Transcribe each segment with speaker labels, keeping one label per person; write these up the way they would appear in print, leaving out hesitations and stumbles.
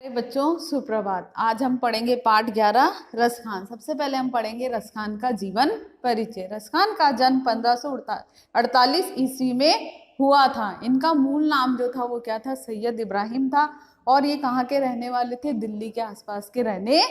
Speaker 1: बच्चों सुप्रभात। आज हम पढ़ेंगे पाठ 11 रसखान। सबसे पहले हम पढ़ेंगे रसखान का जीवन परिचय। रसखान का जन्म 1548 ईस्वी में हुआ था। इनका मूल नाम जो था वो क्या था? सैयद इब्राहिम था। और ये कहाँ के रहने वाले थे? दिल्ली के आसपास के रहने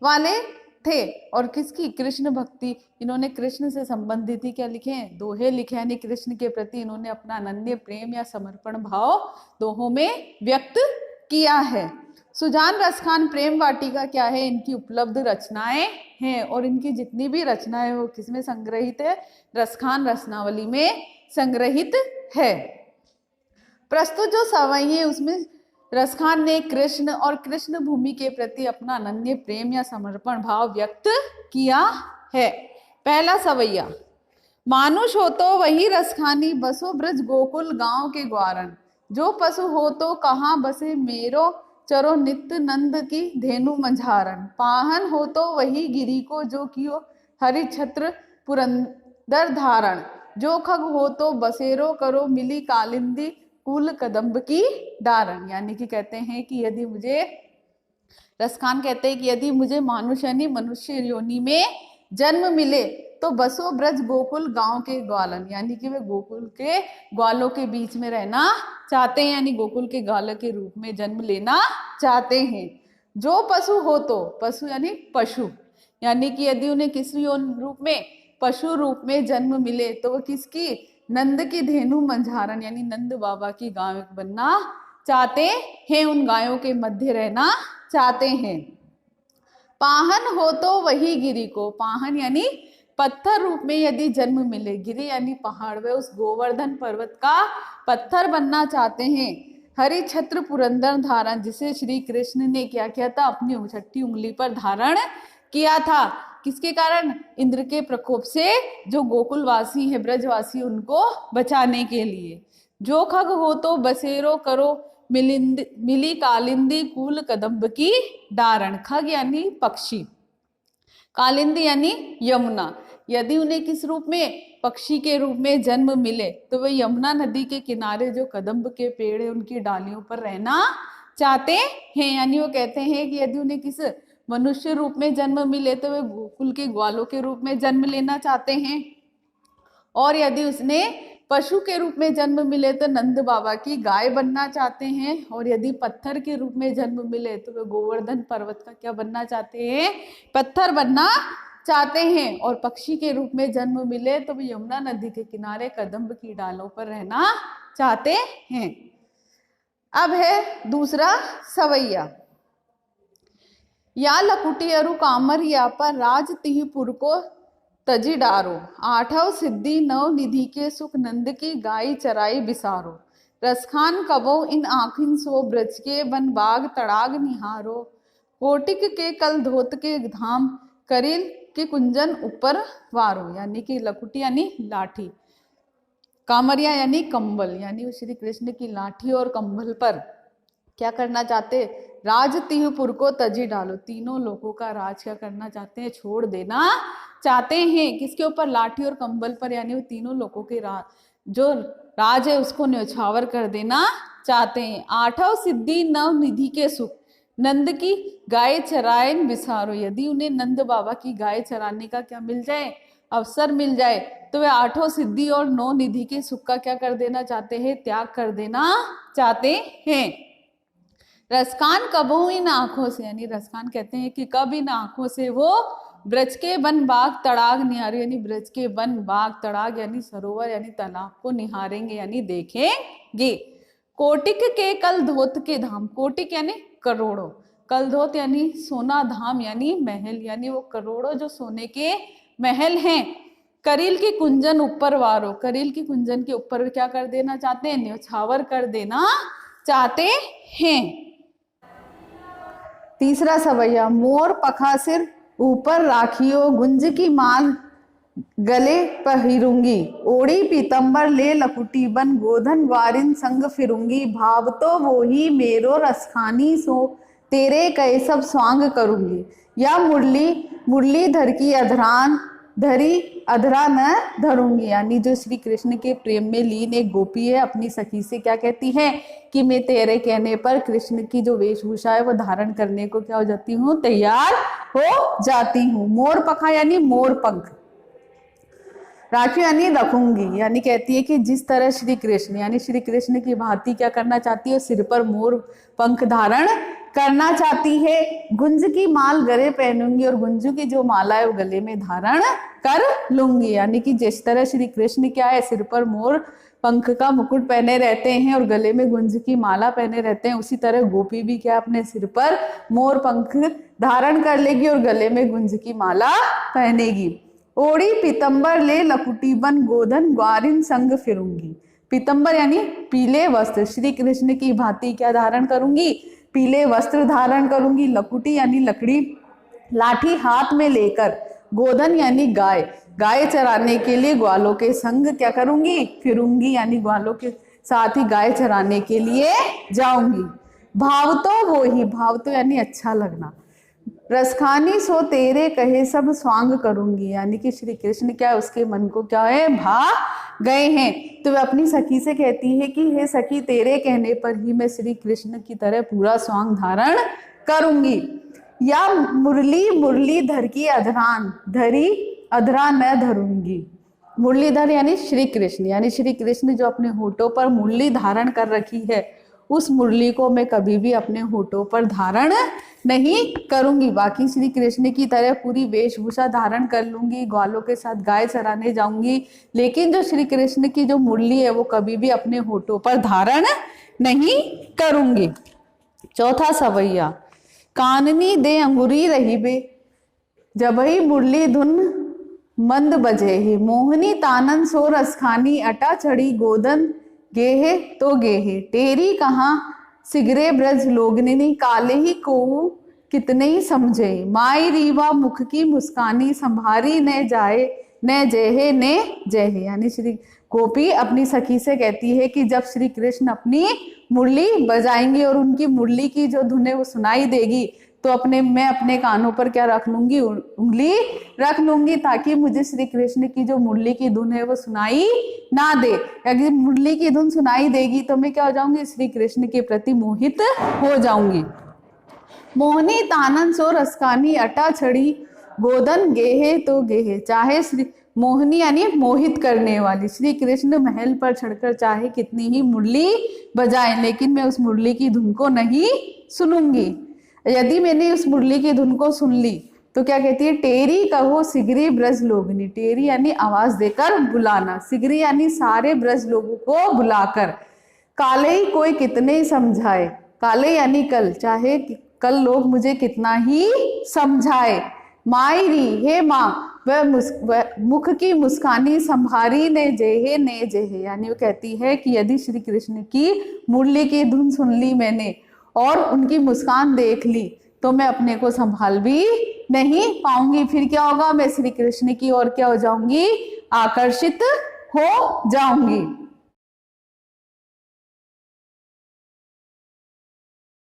Speaker 1: वाले थे। और किसकी? कृष्ण भक्ति। इन्होंने कृष्ण से संबंधित ही क्या लिखे हैं? दोहे लिखे, यानी कृष्ण के प्रति इन्होंने अपना अनन्य प्रेम या समर्पण भाव दोहों में व्यक्त किया है। सुजान रसखान प्रेम वाटिका क्या है? इनकी उपलब्ध रचनाएं हैं। और इनकी जितनी भी रचनाएं वो किसमें संग्रहित है? रसखान रचनावली में संग्रहित है। प्रस्तुत जो सवई है उसमें रसखान ने कृष्ण और कृष्ण भूमि के प्रति अपना अनन्य प्रेम या समर्पण भाव व्यक्त किया है। पहला सवैया। मानुष हो तो वही रसखानी, बसो ब्रज गोकुल गांव के ग्वारन। जो पशु हो तो कहाँ बसे, मेरो चरो नित्य नंद की धेनु मंझारन। पाहन हो तो वही गिरी को, जो कियो हरि छत्र पुरंदर धारण। जो खग हो तो बसेरो करो, मिली कालिंदी कुल कदम्ब की डारण। यानी कि कहते हैं कि यदि मुझे, रसखान कहते हैं कि यदि मुझे मानुष यानी मनुष्य योनि में जन्म मिले तो बसो ब्रज गोकुल गांव के ग्वालन, यानी कि वे गोकुल के ग्वालों के बीच में रहना चाहते हैं, यानी गोकुल के ग्वाल के रूप में जन्म लेना चाहते हैं। जो पशु हो तो, पशु यानी पशु, यानी कि यदि उन्हें किस रूप में? पशु रूप में जन्म मिले तो वो किसकी? नंद की धेनु मंझारन, यानी नंद बाबा की गाय बनना चाहते हैं, उन गायों के मध्य रहना चाहते हैं। पाहन हो तो वही गिरी को, पाहन यानी पत्थर रूप में यदि जन्म मिले, गिरी यानी पहाड़, वे उस गोवर्धन पर्वत का पत्थर बनना चाहते हैं। हरि छत्र पुरंदर धारण, जिसे श्री कृष्ण ने क्या किया था? अपनी छठी उंगली पर धारण किया था। किसके कारण? इंद्र के प्रकोप से जो गोकुलवासी है, ब्रजवासी, उनको बचाने के लिए। जो खग हो तो बसेरो करो, मिली कालिंदी कूल कदम्ब की डारण। खग यानी पक्षी, कालिंदी यानी यमुना। यदि उन्हें किस रूप में? पक्षी के रूप में जन्म मिले तो वे यमुना नदी के किनारे जो कदम्ब के पेड़ है उनकी डालियों पर रहना चाहते हैं। यानी वो कहते हैं कि यदि उन्हें किस मनुष्य रूप में जन्म मिले तो वे गोकुल के ग्वालों के रूप में जन्म लेना चाहते हैं। और यदि उसने पशु के रूप में जन्म मिले तो नंद बाबा की गाय बनना चाहते हैं। और यदि पत्थर के रूप में जन्म मिले तो वे गोवर्धन पर्वत का क्या बनना चाहते हैं? पत्थर बनना चाहते हैं। और पक्षी के रूप में जन्म मिले तो वे यमुना नदी के किनारे कदम्ब की डालों पर रहना चाहते हैं। अब है दूसरा सवैया। या लकुटी अरु कामर या पर राज तिहपुर को तजी डारो। आठव सिद्धि नव निधि के सुख, नंद की गाय चराई बिसारो। रसखान कबो इन आँखिन सो, ब्रज के वन बाग तड़ाग निहारो। कोटिक के कल धोत के धाम, करिल के कुंजन ऊपर वारो। यानी कि लकुटी यानी लाठी, कामरिया यानी कंबल, यानी वो श्री कृष्ण की लाठी और कंबल पर क्या करना चाहते? राज तिहपुर को तजी डालो। तीनों लोगों का राज क्या करना चाहते हैं? छोड़ देना चाहते हैं। किसके ऊपर? लाठी और कंबल पर, यानी वो तीनों लोगों के जो राज है उसको न्यौछावर कर देना चाहते हैं। आठव सिद्धि नव निधि के सुख, नंद की गाय चराए बिसारो। यदि उन्हें नंद बाबा की गाय चराने का क्या मिल जाए? अवसर मिल जाए तो वे आठों सिद्धि और नौ निधि के सुख का क्या कर देना चाहते हैं? त्याग कर देना चाहते हैं। रसखान कबहू इन आंखों से, यानी रसखान कहते हैं कि कब इन आंखों से वो ब्रज के वन बाग तड़ाग निहारे, यानी ब्रज के वन बाग तड़ाग यानी सरोवर यानी तालाब को निहारेंगे यानी देखेंगे। कोटिक के कल धोत के धाम, कोटिक यानी करोड़ों, कल धोत यानी सोना, धाम यानी महल, यानी वो करोड़ों जो सोने के महल हैं। करील की कुंजन ऊपर वारो, करील की कुंजन के ऊपर क्या कर देना चाहते हैं? न्यौछावर कर देना चाहते हैं। तीसरा सवैया। मोर पखा सिर ऊपर राखियो, गुंज की माल गले पहिरूंगी। ओढ़ी पीतंबर ले लकुटी बन, गोधन ग्वारिन संग फिरूंगी। भाव तो वो ही मेरो रसखानी सो, तेरे कई सब स्वांग करूंगी। या मुरली मुरलीधर की अधरान, धरी अधरा न धरूंगी, यानी जो श्री कृष्ण के प्रेम में लीन एक गोपी है अपनी सखी से क्या कहती है कि मैं तेरे कहने पर कृष्ण की जो वेशभूषा है वो धारण करने को क्या हो जाती हूँ, तैयार हो जाती हूँ। मोर पखा यानी मोर पंख, राखी यानी रखूंगी, यानी कहती है कि जिस तरह श्री कृष्ण यानी श्री कृष्ण की भांति क्या करना चाहती है, सिर पर मोर पंख धारण करना चाहती है। गुंज की माल गले पहनूंगी, और गुंजू की जो माला है वो गले में धारण कर लूंगी, यानी कि जिस तरह श्री कृष्ण क्या है सिर पर मोर पंख का मुकुट पहने रहते हैं और गले में गुंज की माला पहने रहते हैं, उसी तरह गोपी भी क्या अपने सिर पर मोर पंख धारण कर लेगी और गले में गुंज की माला पहनेगी। ओढ़ी पीतंबर ले लकुटी बन गोधन ग्वारिन संग फिरूंगी, पीतंबर यानी पीले वस्त्र, श्री कृष्ण की भांति क्या धारण करूंगी, पीले वस्त्र धारण करूंगी। लकुटी यानी लकड़ी, लाठी हाथ में लेकर, गोधन यानी गाय, गाय चराने के लिए ग्वालों के संग क्या करूंगी, फिरूंगी, यानी ग्वालों के साथ ही गाय चराने के लिए जाऊंगी। भाव तो वो ही, भाव तो यानी अच्छा लगना, रसखानी सो तेरे कहे सब स्वांग करूंगी, यानी कि श्री कृष्ण क्या है उसके मन को क्या है भा गए हैं, तो वह अपनी सखी से कहती है कि हे सखी तेरे कहने पर ही मैं श्री कृष्ण की तरह पूरा स्वांग धारण करूंगी। या मुरली मुरलीधर की अधरान धरी अधरा न धरूंगी, मुरलीधर यानी श्री कृष्ण, यानी श्री कृष्ण जो अपने होठों पर मुरली धारण कर रखी है उस मुरली को मैं कभी भी अपने होठों पर धारण नहीं करूंगी। बाकी श्री कृष्ण की तरह पूरी वेशभूषा धारण कर लूंगी, ग्वालों के साथ गाय चराने जाऊंगी, लेकिन जो श्री कृष्ण की जो मुरली है वो कभी भी अपने होठों पर धारण नहीं करूंगी। चौथा सवैया, काननी दे अंगुरी रही बे, जबही मुरली धुन मंद बजे ही, मोहनी तानन सो रसखानी अटा चढ़ी गोदन गेहे तो गेहे, टेरी कहाँ सिगरे ब्रज लोगनी काले ही को कितने ही समझे, माई रीवा मुख की मुस्कानी संभारी न जाए न जेहे ने जेहे, यानी श्री गोपी अपनी सखी से कहती है कि जब श्री कृष्ण अपनी मुरली बजाएंगे और उनकी मुरली की जो धुन है वो सुनाई देगी तो मैं अपने कानों पर क्या रख लूंगी, उंगली रख लूंगी, ताकि मुझे श्री कृष्ण की जो मुरली की धुन है वो सुनाई ना दे। अगर मुरली की धुन सुनाई देगी तो मैं क्या हो जाऊंगी, श्री कृष्ण के प्रति मोहित हो जाऊंगी। मोहनी तानन सो रसकानी अटा छड़ी गोदन गेहे तो गेहे, चाहे श्री मोहनी यानी मोहित करने वाली, श्री कृष्ण महल पर चढ़कर चाहे कितनी ही मुरली बजाएं लेकिन मैं उस मुरली की धुन को नहीं सुनूंगी। यदि मैंने उस मुरली की धुन को सुन ली तो क्या कहती है, टेरी कहो सिगरी ब्रज लोगनी, टेरी यानी आवाज देकर बुलाना, सिगरी यानी सारे ब्रज लोगों को बुलाकर, काले ही कोई कितने समझाए, काले यानी कल, चाहे कल लोग मुझे कितना ही समझाए, मायरी हे माँ वह मुख की मुस्कानी संभारी ने जेहे, यानी वो कहती है कि यदि श्री कृष्ण की मुरली की धुन सुन ली मैंने और उनकी मुस्कान देख ली तो मैं अपने को संभाल भी नहीं पाऊंगी, फिर क्या होगा, मैं श्री कृष्ण की ओर क्या हो जाऊंगी, आकर्षित हो जाऊंगी।